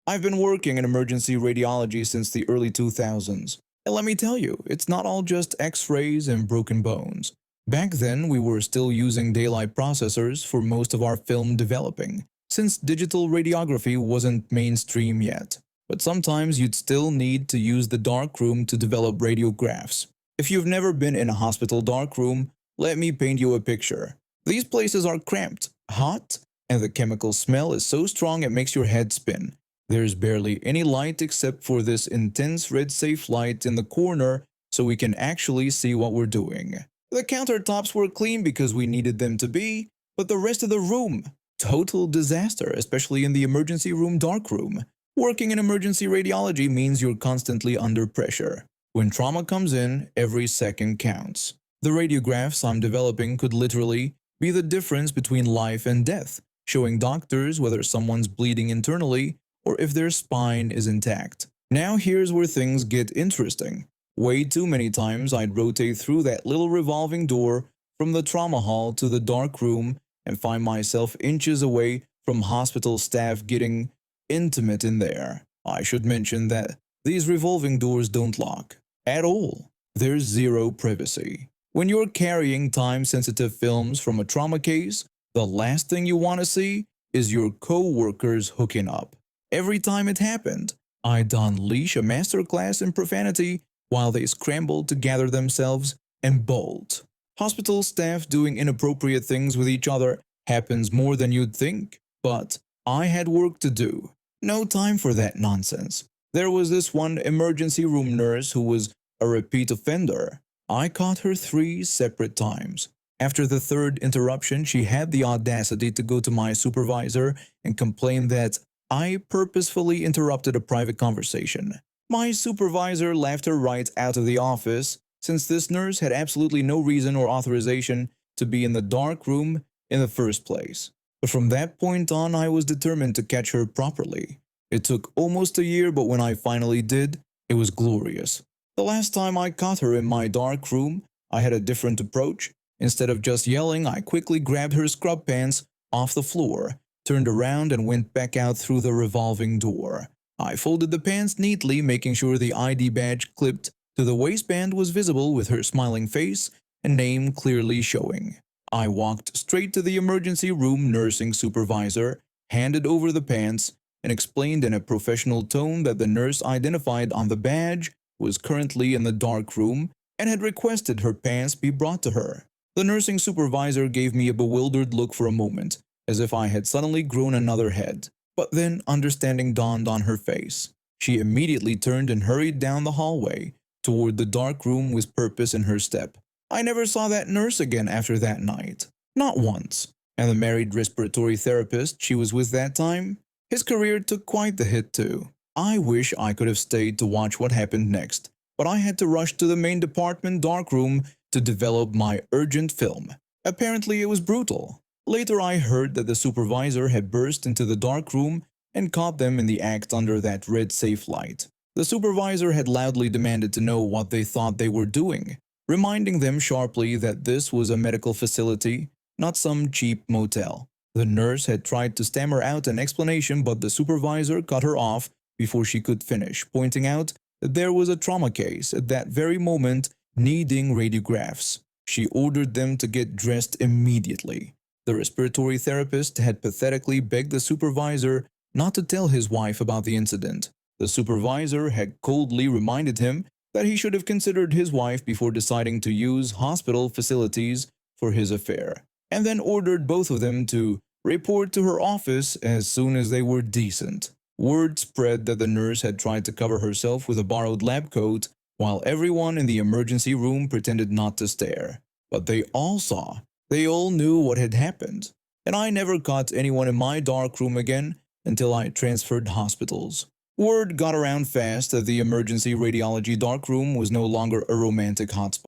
I've been working in emergency radiology since the early 2000s. And let me tell you, it's not all just x-rays and broken bones. Back then, we were still using daylight processors for most of our film developing, since digital radiography wasn't mainstream yet. But sometimes you'd still need to use the darkroom to develop radiographs. If you've never been in a hospital darkroom, let me paint you a picture. These places are cramped, hot, and the chemical smell is so strong it makes your head spin. There's barely any light except for this intense red safe light in the corner so we can actually see what we're doing. The countertops were clean because we needed them to be, but the rest of the room, total disaster, especially in the emergency room darkroom. Working in emergency radiology means you're constantly under pressure. When trauma comes in, every second counts. The radiographs I'm developing could literally be the difference between life and death, showing doctors whether someone's bleeding internally or if their spine is intact. Now here's where things get interesting. Way too many times I'd rotate through that little revolving door from the trauma hall to the dark room and find myself inches away from hospital staff getting intimate in there. I should mention that these revolving doors don't lock at all. There's zero privacy. When you're carrying time-sensitive films from a trauma case, the last thing you want to see is your co-workers hooking up. Every time it happened, I'd unleash a masterclass in profanity while they scrambled to gather themselves and bolt. Hospital staff doing inappropriate things with each other happens more than you'd think, but I had work to do. No time for that nonsense. There was this one emergency room nurse who was a repeat offender. I caught her 3 separate times. After the third interruption, she had the audacity to go to my supervisor and complain that I purposefully interrupted a private conversation. My supervisor laughed her right out of the office, since this nurse had absolutely no reason or authorization to be in the dark room in the first place. But from that point on, I was determined to catch her properly. It took almost a year, but when I finally did, it was glorious. The last time I caught her in my dark room, I had a different approach. Instead of just yelling, I quickly grabbed her scrub pants off the floor, turned around and went back out through the revolving door. I folded the pants neatly, making sure the ID badge clipped to the waistband was visible with her smiling face and name clearly showing. I walked straight to the emergency room nursing supervisor, handed over the pants, and explained in a professional tone that the nurse identified on the badge was currently in the dark room and had requested her pants be brought to her. The nursing supervisor gave me a bewildered look for a moment, as if I had suddenly grown another head. But then understanding dawned on her face. She immediately turned and hurried down the hallway toward the dark room with purpose in her step. I never saw that nurse again after that night. Not once. And the married respiratory therapist she was with that time? His career took quite the hit too. I wish I could have stayed to watch what happened next, but I had to rush to the main department darkroom to develop my urgent film. Apparently it was brutal. Later I heard that the supervisor had burst into the dark room and caught them in the act under that red safe light. The supervisor had loudly demanded to know what they thought they were doing, reminding them sharply that this was a medical facility, not some cheap motel. The nurse had tried to stammer out an explanation, but the supervisor cut her off before she could finish, pointing out that there was a trauma case at that very moment needing radiographs. She ordered them to get dressed immediately. The respiratory therapist had pathetically begged the supervisor not to tell his wife about the incident. The supervisor had coldly reminded him that he should have considered his wife before deciding to use hospital facilities for his affair, and then ordered both of them to report to her office as soon as they were decent. Word spread that the nurse had tried to cover herself with a borrowed lab coat, while everyone in the emergency room pretended not to stare. But they all saw. They all knew what had happened, and I never caught anyone in my dark room again until I transferred hospitals. Word got around fast that the emergency radiology darkroom was no longer a romantic hotspot.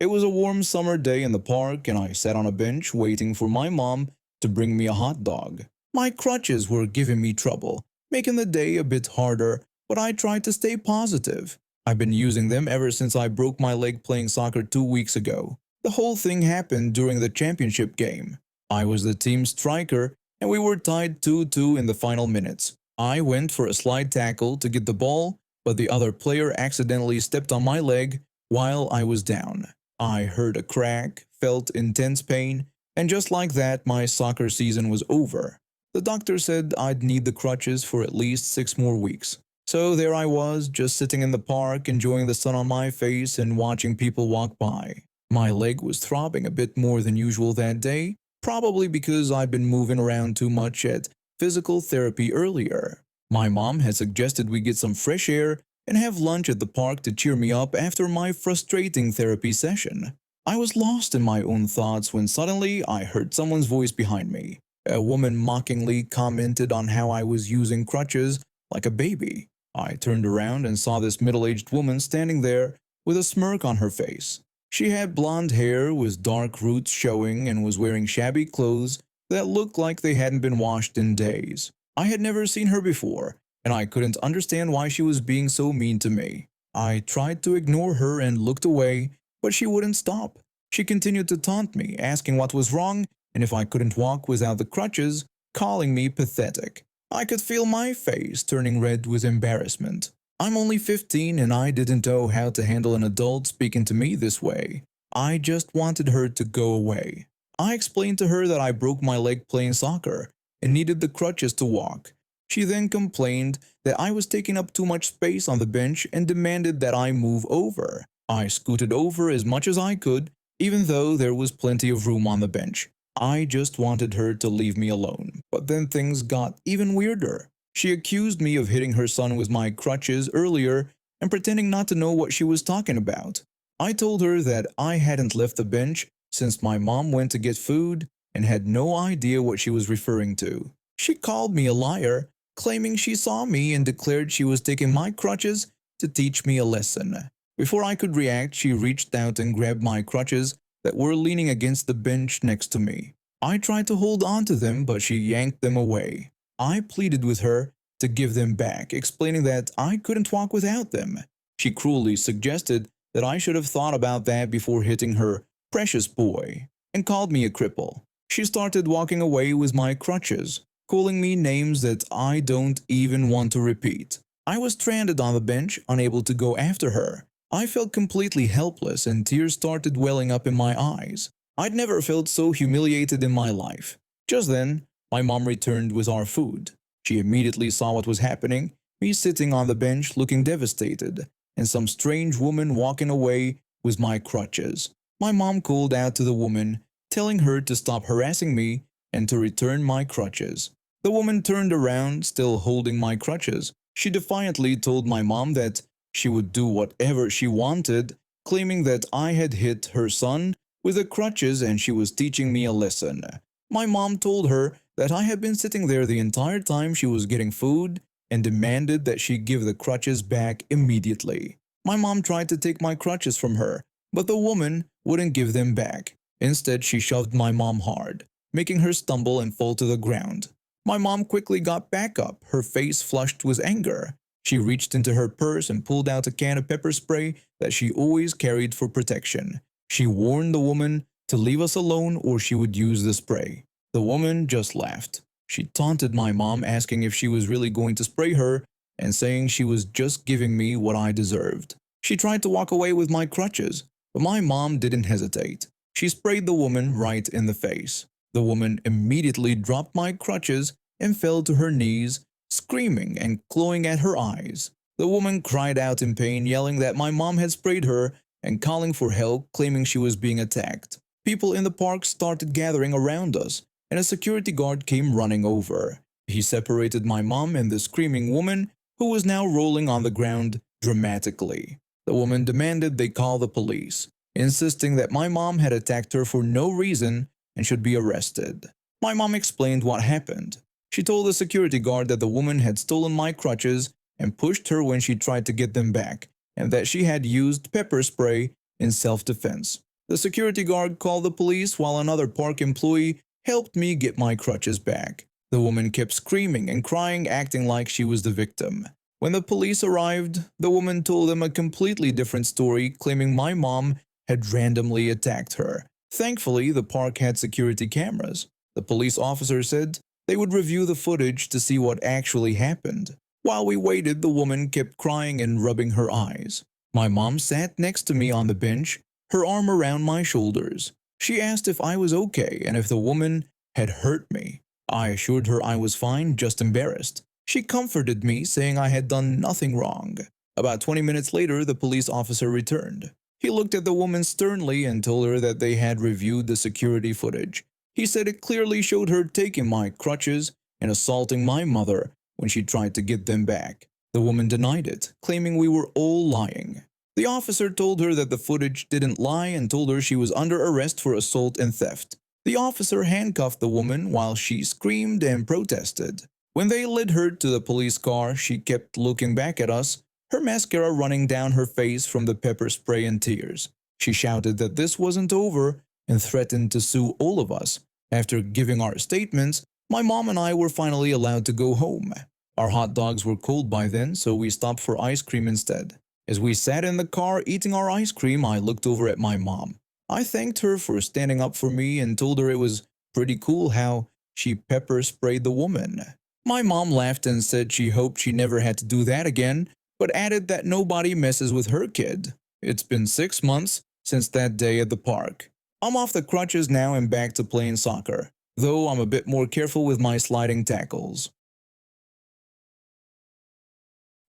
It was a warm summer day in the park, and I sat on a bench waiting for my mom to bring me a hot dog. My crutches were giving me trouble, making the day a bit harder, but I tried to stay positive. I've been using them ever since I broke my leg playing soccer 2 weeks ago. The whole thing happened during the championship game. I was the team striker, and we were tied 2-2 in the final minutes. I went for a slide tackle to get the ball, but the other player accidentally stepped on my leg while I was down. I heard a crack, felt intense pain, and just like that, my soccer season was over. The doctor said I'd need the crutches for at least 6 more weeks. So there I was, just sitting in the park, enjoying the sun on my face and watching people walk by. My leg was throbbing a bit more than usual that day, probably because I'd been moving around too much at physical therapy earlier. My mom had suggested we get some fresh air and have lunch at the park to cheer me up after my frustrating therapy session. I was lost in my own thoughts when suddenly I heard someone's voice behind me. A woman mockingly commented on how I was using crutches like a baby. I turned around and saw this middle-aged woman standing there with a smirk on her face. She had blonde hair with dark roots showing and was wearing shabby clothes that looked like they hadn't been washed in days. I had never seen her before, and I couldn't understand why she was being so mean to me. I tried to ignore her and looked away, but she wouldn't stop. She continued to taunt me, asking what was wrong and if I couldn't walk without the crutches, calling me pathetic. I could feel my face turning red with embarrassment. I'm only 15 and I didn't know how to handle an adult speaking to me this way. I just wanted her to go away. I explained to her that I broke my leg playing soccer and needed the crutches to walk. She then complained that I was taking up too much space on the bench and demanded that I move over. I scooted over as much as I could, even though there was plenty of room on the bench. I just wanted her to leave me alone. But then things got even weirder. She accused me of hitting her son with my crutches earlier and pretending not to know what she was talking about. I told her that I hadn't left the bench since my mom went to get food and had no idea what she was referring to. She called me a liar, claiming she saw me and declared she was taking my crutches to teach me a lesson. Before I could react, she reached out and grabbed my crutches that were leaning against the bench next to me. I tried to hold on to them, but she yanked them away. I pleaded with her to give them back, explaining that I couldn't walk without them. She cruelly suggested that I should have thought about that before hitting her precious boy, and called me a cripple. She started walking away with my crutches, calling me names that I don't even want to repeat. I was stranded on the bench, unable to go after her. I felt completely helpless and tears started welling up in my eyes. I'd never felt so humiliated in my life. Just then, my mom returned with our food. She immediately saw what was happening, me sitting on the bench looking devastated, and some strange woman walking away with my crutches. My mom called out to the woman, telling her to stop harassing me and to return my crutches. The woman turned around, still holding my crutches. She defiantly told my mom that she would do whatever she wanted, claiming that I had hit her son with the crutches and she was teaching me a lesson. My mom told her that I had been sitting there the entire time she was getting food and demanded that she give the crutches back immediately. My mom tried to take my crutches from her, but the woman wouldn't give them back. Instead, she shoved my mom hard, making her stumble and fall to the ground. My mom quickly got back up, her face flushed with anger. She reached into her purse and pulled out a can of pepper spray that she always carried for protection. She warned the woman to leave us alone or she would use the spray. The woman just laughed. She taunted my mom, asking if she was really going to spray her and saying she was just giving me what I deserved. She tried to walk away with my crutches, but my mom didn't hesitate. She sprayed the woman right in the face. The woman immediately dropped my crutches and fell to her knees, screaming and clawing at her eyes. The woman cried out in pain, yelling that my mom had sprayed her and calling for help, claiming she was being attacked. People in the park started gathering around us, and a security guard came running over. He separated my mom and the screaming woman, who was now rolling on the ground dramatically. The woman demanded they call the police, insisting that my mom had attacked her for no reason and should be arrested. My mom explained what happened. She told the security guard that the woman had stolen my crutches and pushed her when she tried to get them back, and that she had used pepper spray in self-defense. The security guard called the police while another park employee helped me get my crutches back. The woman kept screaming and crying, acting like she was the victim. When the police arrived, the woman told them a completely different story, claiming my mom had randomly attacked her. Thankfully, the park had security cameras. The police officer said they would review the footage to see what actually happened. While we waited, the woman kept crying and rubbing her eyes. My mom sat next to me on the bench, her arm around my shoulders. She asked if I was okay and if the woman had hurt me. I assured her I was fine, just embarrassed. She comforted me, saying I had done nothing wrong. About 20 minutes later, the police officer returned. He looked at the woman sternly and told her that they had reviewed the security footage. He said it clearly showed her taking my crutches and assaulting my mother when she tried to get them back. The woman denied it, claiming we were all lying. The officer told her that the footage didn't lie and told her she was under arrest for assault and theft. The officer handcuffed the woman while she screamed and protested. When they led her to the police car, she kept looking back at us, her mascara running down her face from the pepper spray and tears. She shouted that this wasn't over and threatened to sue all of us. After giving our statements, my mom and I were finally allowed to go home. Our hot dogs were cold by then, so we stopped for ice cream instead. As we sat in the car eating our ice cream, I looked over at my mom. I thanked her for standing up for me and told her it was pretty cool how she pepper sprayed the woman. My mom laughed and said she hoped she never had to do that again, but added that nobody messes with her kid. It's been 6 months since that day at the park. I'm off the crutches now and back to playing soccer, though I'm a bit more careful with my sliding tackles.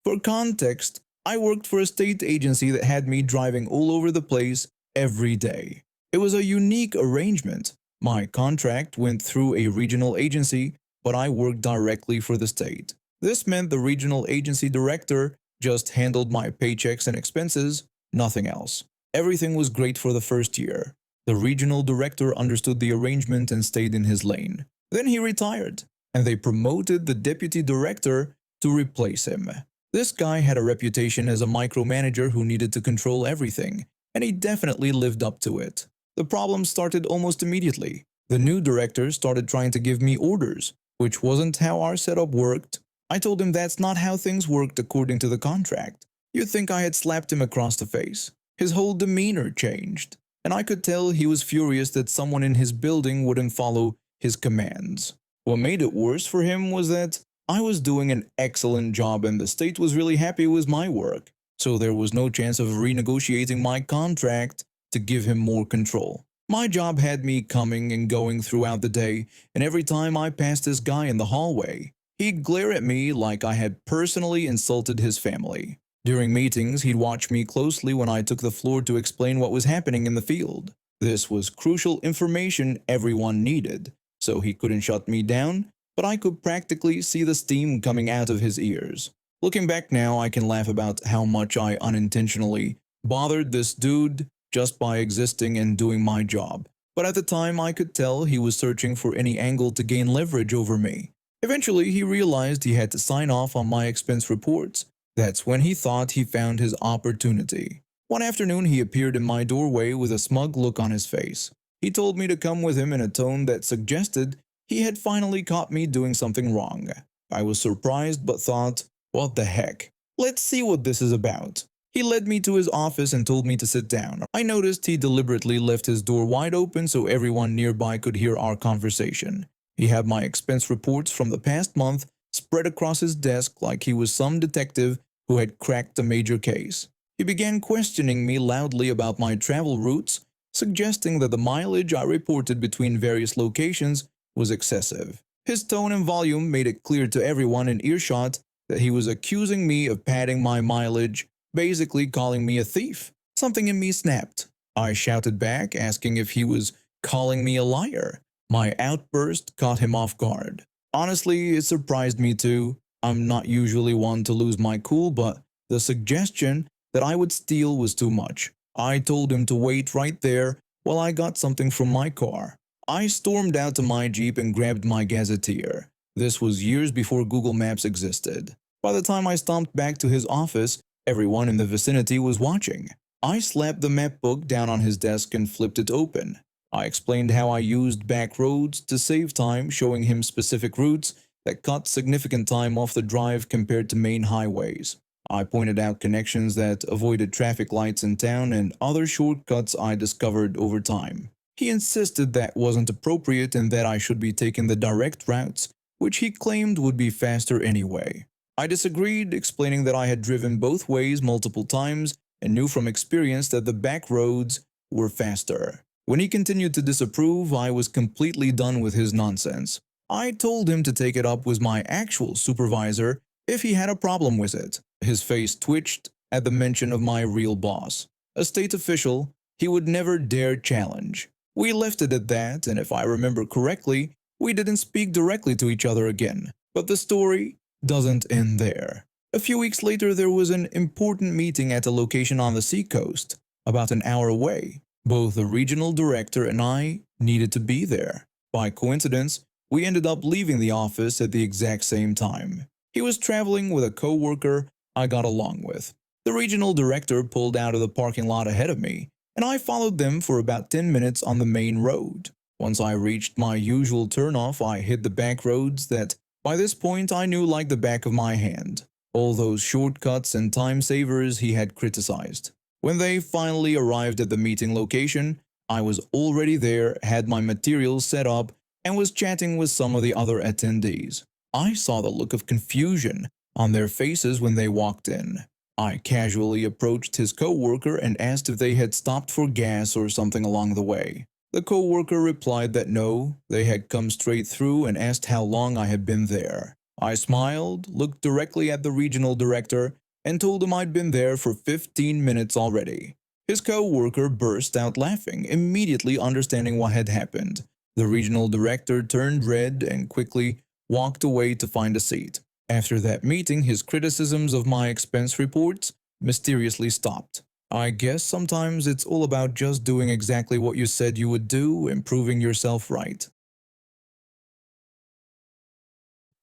For context, I worked for a state agency that had me driving all over the place every day. It was a unique arrangement. My contract went through a regional agency, but I worked directly for the state. This meant the regional agency director just handled my paychecks and expenses, nothing else. Everything was great for the first year. The regional director understood the arrangement and stayed in his lane. Then he retired, and they promoted the deputy director to replace him. This guy had a reputation as a micromanager who needed to control everything, and he definitely lived up to it. The problem started almost immediately. The new director started trying to give me orders, which wasn't how our setup worked. I told him that's not how things worked according to the contract. You'd think I had slapped him across the face. His whole demeanor changed, and I could tell he was furious that someone in his building wouldn't follow his commands. What made it worse for him was that I was doing an excellent job and the state was really happy with my work, so there was no chance of renegotiating my contract to give him more control. My job had me coming and going throughout the day, and every time I passed this guy in the hallway, he'd glare at me like I had personally insulted his family. During meetings, he'd watch me closely when I took the floor to explain what was happening in the field. This was crucial information everyone needed, so he couldn't shut me down, but I could practically see the steam coming out of his ears. Looking back now, I can laugh about how much I unintentionally bothered this dude just by existing and doing my job. But at the time, I could tell he was searching for any angle to gain leverage over me. Eventually, he realized he had to sign off on my expense reports. That's when he thought he found his opportunity. One afternoon, he appeared in my doorway with a smug look on his face. He told me to come with him in a tone that suggested he had finally caught me doing something wrong. I was surprised but thought, what the heck? Let's see what this is about. He led me to his office and told me to sit down. I noticed he deliberately left his door wide open so everyone nearby could hear our conversation. He had my expense reports from the past month spread across his desk like he was some detective who had cracked a major case. He began questioning me loudly about my travel routes, suggesting that the mileage I reported between various locations was excessive. His tone and volume made it clear to everyone in earshot that he was accusing me of padding my mileage, basically calling me a thief. Something in me snapped. I shouted back, asking if he was calling me a liar. My outburst caught him off guard. Honestly, it surprised me too. I'm not usually one to lose my cool, but the suggestion that I would steal was too much. I told him to wait right there while I got something from my car. I stormed out to my Jeep and grabbed my gazetteer. This was years before Google Maps existed. By the time I stomped back to his office, everyone in the vicinity was watching. I slapped the map book down on his desk and flipped it open. I explained how I used back roads to save time, showing him specific routes that cut significant time off the drive compared to main highways. I pointed out connections that avoided traffic lights in town and other shortcuts I discovered over time. He insisted that wasn't appropriate and that I should be taking the direct routes, which he claimed would be faster anyway. I disagreed, explaining that I had driven both ways multiple times and knew from experience that the back roads were faster. When he continued to disapprove, I was completely done with his nonsense. I told him to take it up with my actual supervisor if he had a problem with it. His face twitched at the mention of my real boss, a state official he would never dare challenge. We left it at that, and if I remember correctly, we didn't speak directly to each other again. But the story doesn't end there. A few weeks later, there was an important meeting at a location on the seacoast, about an hour away. Both the regional director and I needed to be there. By coincidence, we ended up leaving the office at the exact same time. He was traveling with a co-worker I got along with. The regional director pulled out of the parking lot ahead of me, and I followed them for about 10 minutes on the main road. Once I reached my usual turnoff, I hit the back roads that, by this point, I knew like the back of my hand. All those shortcuts and time savers he had criticized. When they finally arrived at the meeting location, I was already there, had my materials set up, and was chatting with some of the other attendees. I saw the look of confusion on their faces when they walked in. I casually approached his co-worker and asked if they had stopped for gas or something along the way. The co-worker replied that no, they had come straight through, and asked how long I had been there. I smiled, looked directly at the regional director, and told him I'd been there for 15 minutes already. His co-worker burst out laughing, immediately understanding what had happened. The regional director turned red and quickly walked away to find a seat. After that meeting, his criticisms of my expense reports mysteriously stopped. I guess sometimes it's all about just doing exactly what you said you would do and proving yourself right.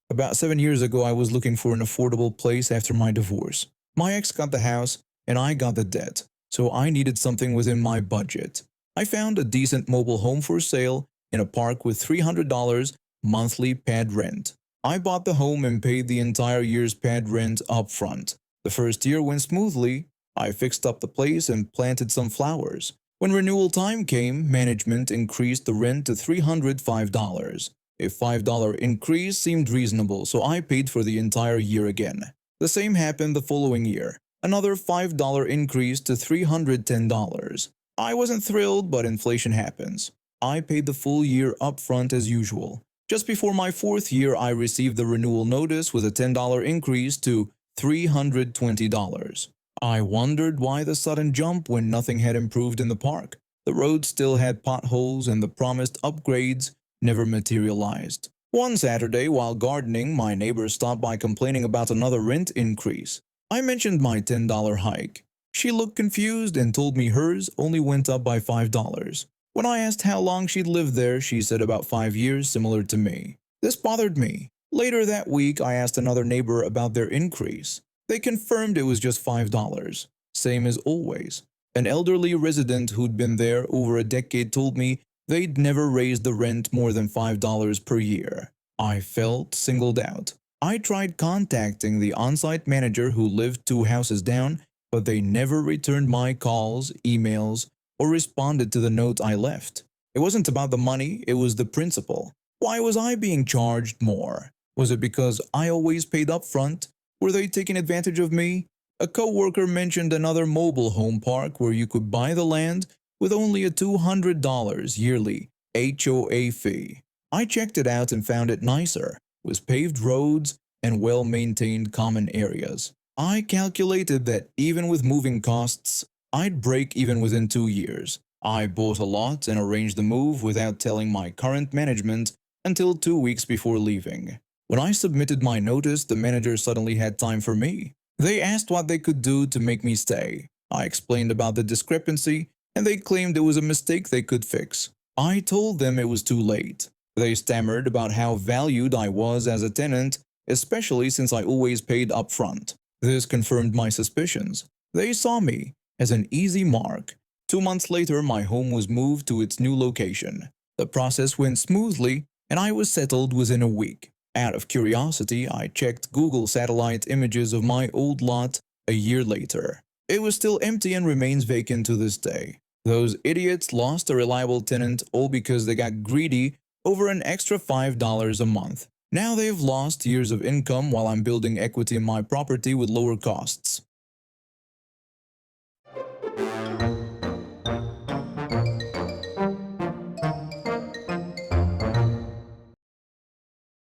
About 7 years ago, I was looking for an affordable place after my divorce. My ex got the house, and I got the debt, so I needed something within my budget. I found a decent mobile home for sale in a park with $300 monthly pad rent. I bought the home and paid the entire year's pad rent up front. The first year went smoothly. I fixed up the place and planted some flowers. When renewal time came, management increased the rent to $305. A $5 increase seemed reasonable, so I paid for the entire year again. The same happened the following year. Another $5 increase to $310. I wasn't thrilled, but inflation happens. I paid the full year upfront as usual. Just before my fourth year, I received the renewal notice with a $10 increase to $320. I wondered why the sudden jump when nothing had improved in the park. The road still had potholes and the promised upgrades never materialized. One Saturday, while gardening, my neighbor stopped by complaining about another rent increase. I mentioned my $10 hike. She looked confused and told me hers only went up by $5. When I asked how long she'd lived there, she said about 5 years, similar to me. This bothered me. Later that week, I asked another neighbor about their increase. They confirmed it was just $5, same as always. An elderly resident who'd been there over a decade told me they'd never raised the rent more than $5 per year. I felt singled out. I tried contacting the on-site manager who lived 2 houses down, but they never returned my calls, emails, or responded to the note I left. It wasn't about the money, it was the principle. Why was I being charged more? Was it because I always paid up front? Were they taking advantage of me? A co-worker mentioned another mobile home park where you could buy the land with only a $200 yearly HOA fee. I checked it out and found it nicer, with paved roads and well-maintained common areas. I calculated that even with moving costs, I'd break even within 2 years. I bought a lot and arranged the move without telling my current management until 2 weeks before leaving. When I submitted my notice, the manager suddenly had time for me. They asked what they could do to make me stay. I explained about the discrepancy, and they claimed it was a mistake they could fix. I told them it was too late. They stammered about how valued I was as a tenant, especially since I always paid up front. This confirmed my suspicions. They saw me as an easy mark. 2 months later, my home was moved to its new location. The process went smoothly, and I was settled within a week. Out of curiosity, I checked Google satellite images of my old lot a year later. It was still empty and remains vacant to this day. Those idiots lost a reliable tenant all because they got greedy over an extra $5 a month. Now they've lost years of income while I'm building equity in my property with lower costs.